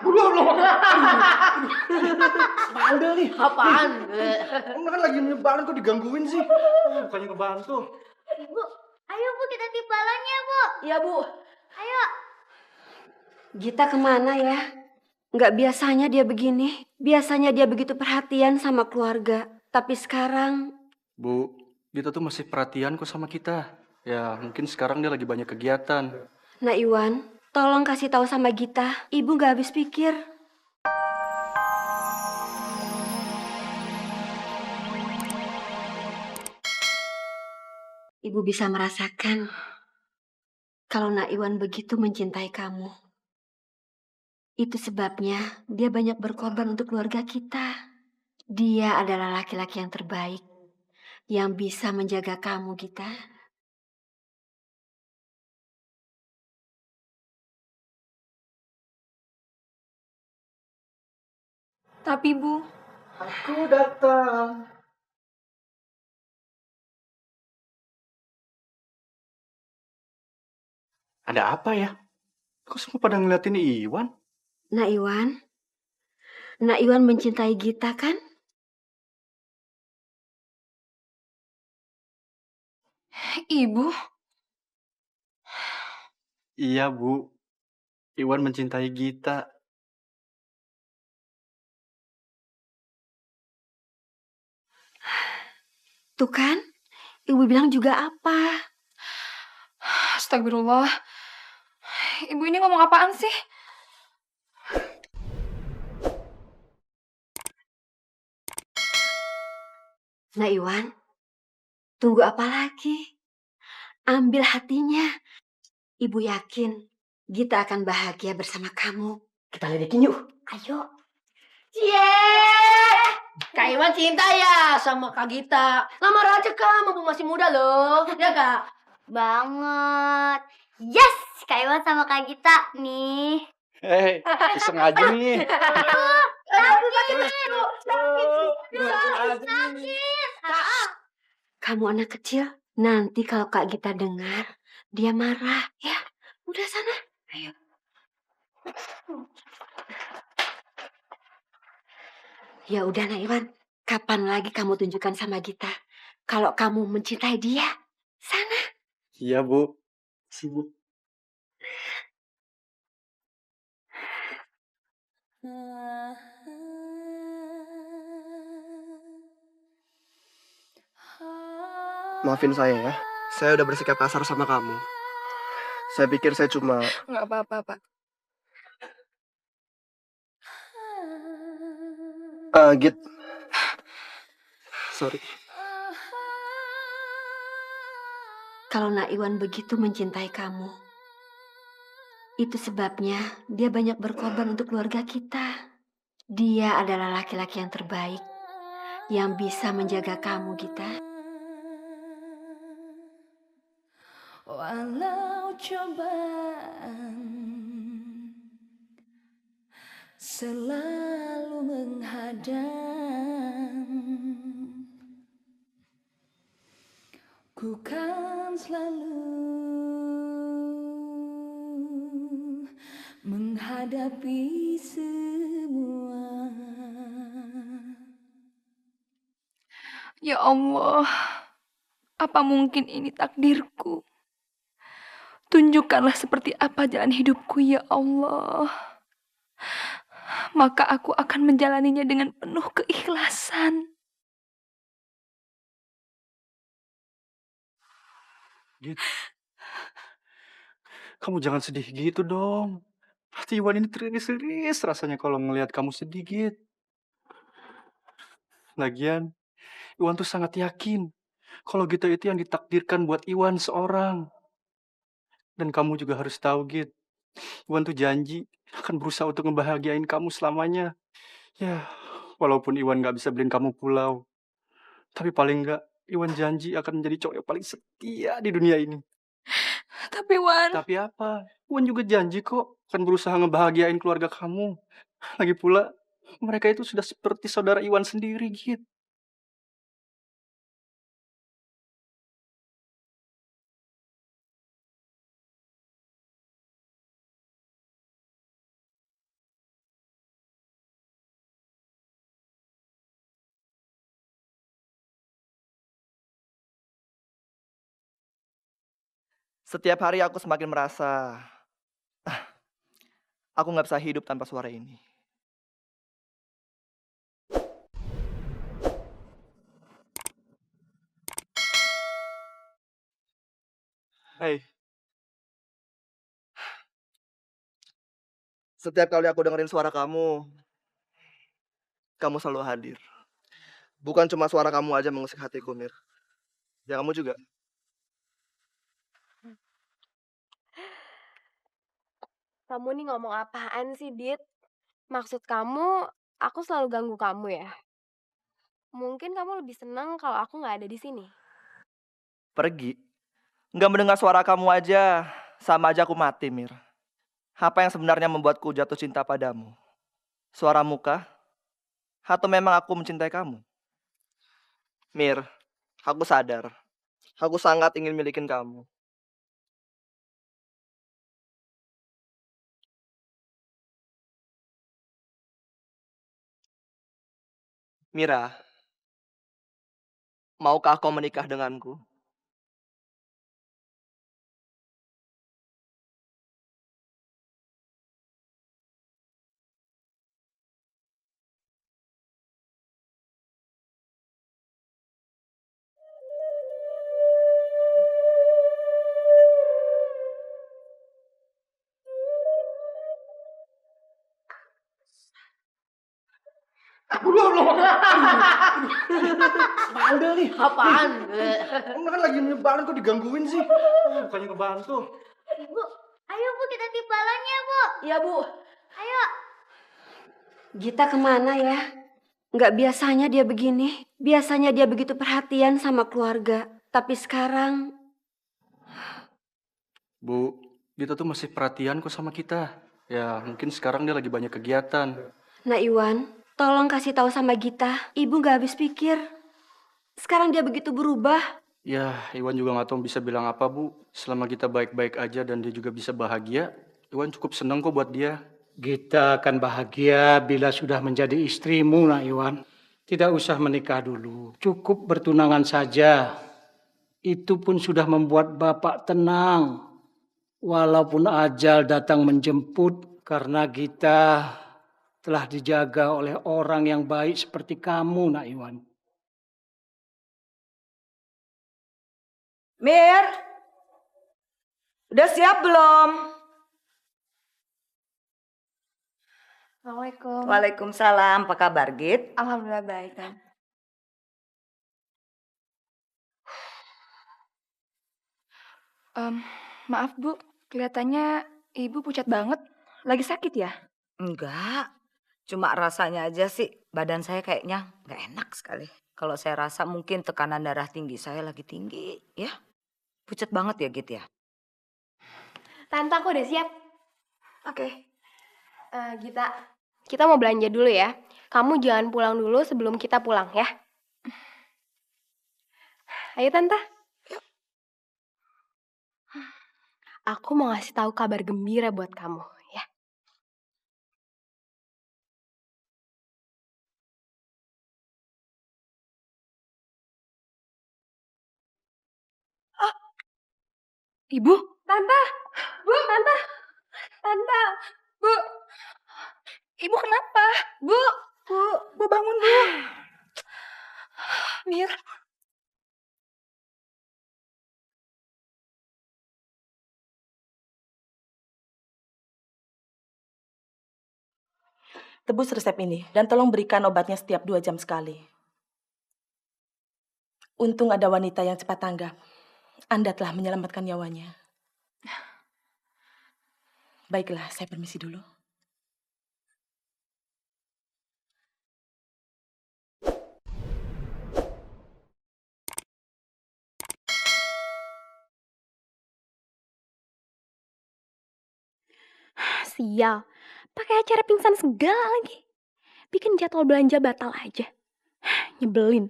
Belum. Bandel nih. Apaan? Ini kan lagi nyebarin kok digangguin sih. Bukannya ngebantu. Bu, ayo Bu kita tip balonnya Bu. Iya Bu. Ayo. Gita kemana ya? Nggak biasanya dia begini. Biasanya dia begitu perhatian sama keluarga. Tapi sekarang... Bu, Gita tuh masih perhatian kok sama kita. Ya, mungkin sekarang dia lagi banyak kegiatan. Nah Iwan, tolong kasih tahu sama Gita. Ibu nggak habis pikir. Ibu bisa merasakan kalau Nak Iwan begitu mencintai kamu. Itu sebabnya dia banyak berkorban untuk keluarga kita. Dia adalah laki-laki yang terbaik yang bisa menjaga kamu, Gita. Tapi Bu, Aku datang. Ada apa ya? Kok semua pada ngeliatin Iwan? Nak Iwan mencintai Gita kan? Ibu, Iya, Bu. Iwan mencintai Gita. Tuh kan, Ibu bilang juga apa? astagfirullah. Ibu ini ngomong apaan sih? Nak Iwan, tunggu apa lagi? Ambil hatinya. Ibu yakin Gita akan bahagia bersama kamu. Kita lidikin yuk. Ayo. Cie! Kak Iwan cinta ya sama Kak Gita. Lamar aja Kak, mumpung masih muda loh. Ya Kak? Banget. Yes, Kak Iwan sama Kak Gita nih. Hei, iseng aja nih. Kamu anak kecil, nanti kalau Kak Gita dengar, dia marah. Ya, udah sana. Ayo. Ya udah Nak Iwan, kapan lagi kamu tunjukkan sama Gita kalau kamu mencintai dia? Sana. Iya, Bu. Sibuk. Maafin saya ya. Saya udah bersikap kasar sama kamu. Saya pikir saya cuma... Nggak apa-apa, Pak. Git. Sorry. Kalau Nak Iwan begitu mencintai kamu, itu sebabnya dia banyak berkorban untuk keluarga kita. Dia adalah laki-laki yang terbaik yang bisa menjaga kamu, Gita. Walau cobaan selalu menghadang, ku kan selalu menghadapi semua. Ya Allah, apa mungkin ini takdirku? Tunjukkanlah seperti apa jalan hidupku ya Allah. Maka aku akan menjalaninya dengan penuh keikhlasan. Git. Kamu jangan sedih gitu dong. Hati Iwan ini teriris-iris rasanya kalau ngelihat kamu sedih, Git. Lagian, Iwan tuh sangat yakin kalau Gita itu yang ditakdirkan buat Iwan seorang. Dan kamu juga harus tahu, Git. Iwan tuh janji akan berusaha untuk ngebahagiain kamu selamanya. Ya, walaupun Iwan gak bisa beliin kamu pulau. Tapi paling nggak, Iwan janji akan menjadi cowok yang paling setia di dunia ini. Tapi Wan, Tapi apa? Iwan juga janji kok akan berusaha ngebahagiain keluarga kamu. Lagi pula, mereka itu sudah seperti saudara Iwan sendiri, Git. Setiap hari aku semakin merasa aku nggak bisa hidup tanpa suara ini. Hei, setiap kali aku dengerin suara kamu selalu hadir. Bukan cuma suara kamu aja mengusik hatiku, Mir. Ya kamu juga. Kamu nih ngomong apaan sih, Dit? Maksud kamu, aku selalu ganggu kamu ya? Mungkin kamu lebih senang kalau aku nggak ada di sini. Pergi. Nggak mendengar suara kamu aja, sama aja aku mati, Mir. Apa yang sebenarnya membuatku jatuh cinta padamu? Suaramu kah? Atau memang aku mencintai kamu? Mir, aku sadar. Aku sangat ingin milikin kamu. Mira, maukah kau menikah denganku? Bandel nih. Apaan? Kamu kan lagi nyebalin kok digangguin sih? Bukannya ngebantu. Bu, ayo Bu kita tiup balonnya Bu. Iya, Bu. Ayo. Gita kemana ya? Nggak biasanya dia begini. Biasanya dia begitu perhatian sama keluarga. Tapi sekarang... Bu, Gita tuh masih perhatian kok sama kita. Ya, mungkin sekarang dia lagi banyak kegiatan. Nah Iwan, tolong kasih tahu sama Gita. Ibu nggak habis pikir. Sekarang dia begitu berubah. Ya, Iwan juga nggak tahu bisa bilang apa, Bu. Selama kita baik-baik aja dan dia juga bisa bahagia, Iwan cukup seneng kok buat dia. Gita akan bahagia bila sudah menjadi istrimu, Nak Iwan. Tidak usah menikah dulu, cukup bertunangan saja. Itu pun sudah membuat Bapak tenang. Walaupun ajal datang menjemput, karena Gita telah dijaga oleh orang yang baik seperti kamu, Nak Iwan. Mir, udah siap belum? Assalamualaikum. Waalaikumsalam, apa kabar Git? Alhamdulillah baik, kan. Maaf Bu, kelihatannya Ibu pucat banget. Lagi sakit ya? Enggak, cuma rasanya aja sih badan saya kayaknya nggak enak sekali. Kalau saya rasa mungkin tekanan darah tinggi saya lagi tinggi, ya. Pucat banget ya Git ya? Tante, aku udah siap. Oke. Gita, kita mau belanja dulu ya. Kamu jangan pulang dulu sebelum kita pulang ya. Ayo Tante. Aku mau ngasih tahu kabar gembira buat kamu ya. Ibu? Tante, Bu, Tante, Tante, Bu, Ibu kenapa? Bu, Bu bangun Bu. Mir. Tebus resep ini dan tolong berikan obatnya setiap 2 jam sekali. Untung ada wanita yang cepat tanggap. Anda telah menyelamatkan nyawanya. Baiklah, saya permisi dulu. sial. Pakai acara pingsan segala lagi. Bikin jadwal belanja batal aja. Nyebelin.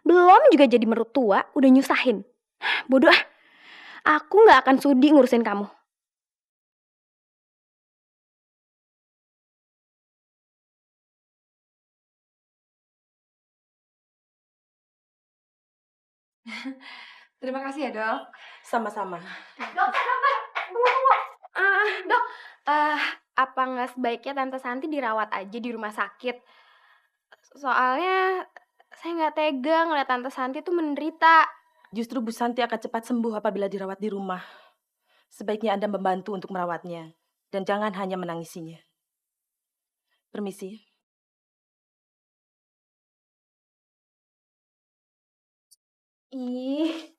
Belum juga jadi mertua, udah nyusahin. Bodoh ah. Aku gak akan sudi ngurusin kamu. Terima kasih ya, Dok. Sama-sama. Dokter, tunggu. Dok, apa nggak sebaiknya Tante Santi dirawat aja di rumah sakit? Soalnya saya nggak tega ngeliat Tante Santi tuh menderita. Justru Bu Santi akan cepat sembuh apabila dirawat di rumah. Sebaiknya Anda membantu untuk merawatnya. Dan jangan hanya menangisinya. Permisi. Ih,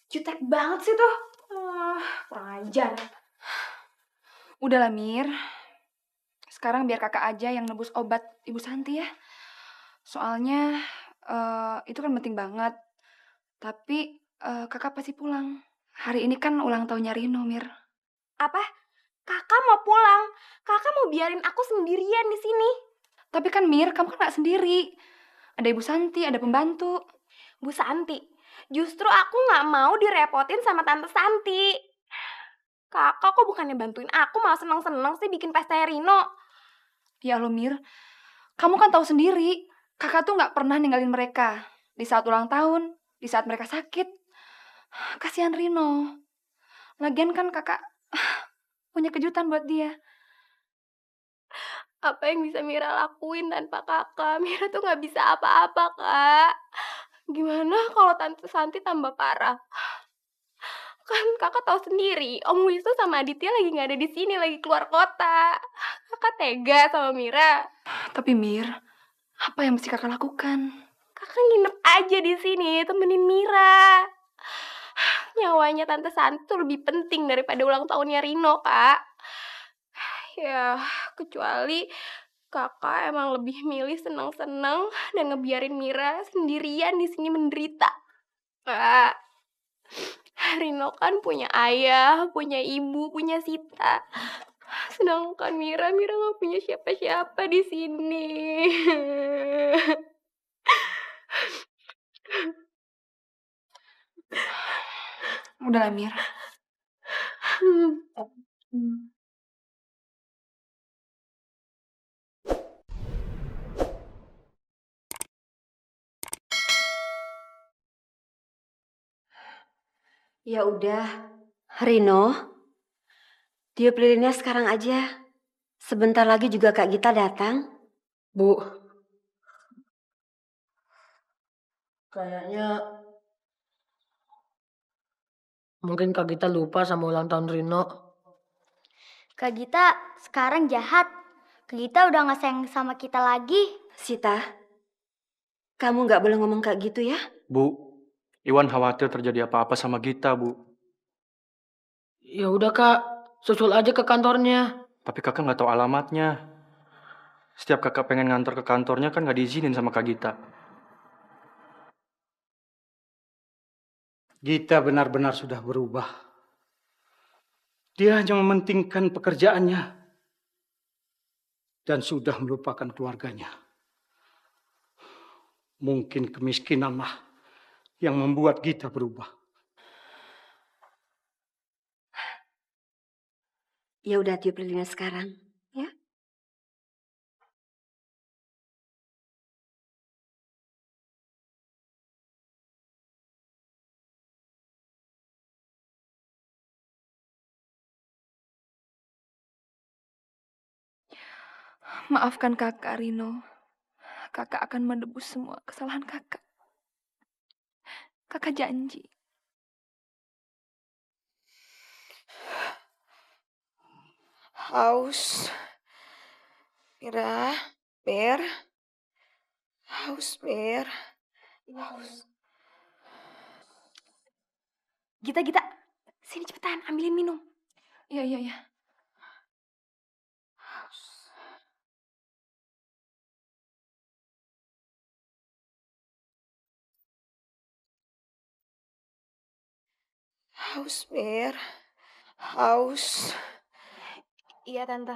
jutek banget sih tuh. Kurang ajar. Udahlah, Mir. Sekarang biar kakak aja yang nebus obat Ibu Santi ya. Soalnya itu kan penting banget. Tapi kakak pasti pulang. Hari ini kan ulang tahunnya Rino, Mir. Apa? Kakak mau pulang? Kakak mau biarin aku sendirian di sini? Tapi kan Mir, kamu kan gak sendiri. Ada Ibu Santi, ada pembantu. Bu Santi, justru aku nggak mau direpotin sama Tante Santi. Kakak kok bukannya bantuin aku, malah seneng-seneng sih bikin pesta Rino. Ya Allah, Mir. Kamu kan tahu sendiri, kakak tuh gak pernah ninggalin mereka. Di saat ulang tahun, di saat mereka sakit. Kasihan Rino. Lagian kan kakak punya kejutan buat dia. Apa yang bisa Mira lakuin tanpa kakak? Mira tuh nggak bisa apa-apa, Kak. Gimana kalau Tante Santi tambah parah? Kan kakak tahu sendiri, Om Wisnu sama Aditya lagi nggak ada di sini, lagi keluar kota. Kakak tega sama Mira. Tapi Mir, apa yang mesti kakak lakukan? Kakak nginep aja di sini, temenin Mira. Nyawanya Tante Santi tuh lebih penting daripada ulang tahunnya Rino, Kak. Ya, kecuali kakak emang lebih milih seneng-seneng dan ngebiarin Mira sendirian di sini menderita. Kak, Rino kan punya ayah, punya ibu, punya Sita. Sedangkan Mira nggak punya siapa-siapa di sini. Udahlah, Mir. Ya udah, Rino, tiup lilinnya sekarang aja. Sebentar lagi juga Kak Gita datang. Bu, kayaknya mungkin Kak Gita lupa sama ulang tahun Rino. Kak Gita sekarang jahat. Kak Gita udah gak sayang sama kita lagi. Sita, kamu nggak boleh ngomong kayak gitu ya. Bu, Iwan khawatir terjadi apa-apa sama Gita, Bu. Ya udah Kak, susul aja ke kantornya. Tapi kakak nggak tahu alamatnya. Setiap kakak pengen ngantor ke kantornya kan nggak diizinin sama Kak Gita. Gita benar-benar sudah berubah. Dia hanya mementingkan pekerjaannya dan sudah melupakan keluarganya. Mungkin kemiskinanlah yang membuat Gita berubah. Ya udah, tiup lilinnya sekarang, ya. Maafkan kakak, Rino. Kakak akan menebus semua kesalahan kakak. Kakak janji. Haus. Mira, Mir. Haus, Mir. Haus. Gita, sini cepetan, ambilin minum. Iya. Haus, Mir. Haus. Iya, Tante.